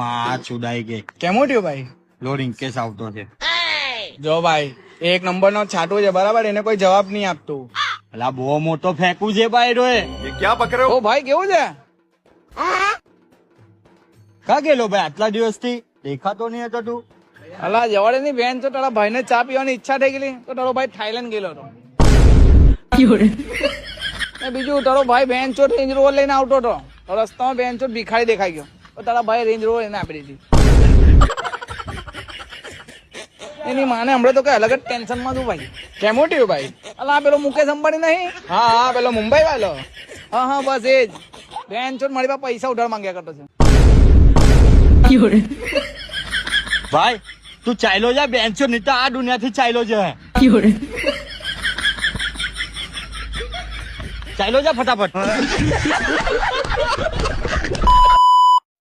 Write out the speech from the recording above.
માં છુડાઈ ગઈ. કેમો થયું ભાઈ? લોડિંગ કેસ આવતો છે. જો ભાઈ એક નંબર નો છાટું છે બરાબર, એને કોઈ જવાબ નહીં આપતું. અલા બહુ મોટો ફેંકું છે ભાઈ રોય. ઓ ભાઈ કેવું છે? કા ગયેલો ભાઈ આટલા દિવસથી દેખાતો નહીં હતો તું? અલા જવાડે ની બેન તો તારા ભાઈ ને ચા પીવાની ઈચ્છા થઈ ગઈ તો તારો ભાઈ થાઈલેન્ડ ગયેલો હતો. ને બીજું તારો ભાઈ બેન ચોટ રેન્જ રોવર લઈને આવતો હતો, તો રસ્તામાં બેન ચોટ ભિખારી દેખાઈ ગયો તો તારા ભાઈ રેન્જ રોવર એને આપી દીધી. એની માને હમણાં તો કઈ અલગ જ ટેન્શન માં છું ભાઈ. કેમો થયું ભાઈ? અલા પેલો મુકેશ અંબાણી નહીં? હા હા પેલો મુંબઈ વાળો. હા હા બસ એ જ. બેન ચોટ મારી પાસે પૈસા ઉધાર માંગ્યા કરતો છે. ભાઈ તું ચાલ્યો જા બેન્ચો નહીં તો આ દુનિયા થી ચાલ્યો જા. ચાલ્યો જા ફટાફટ.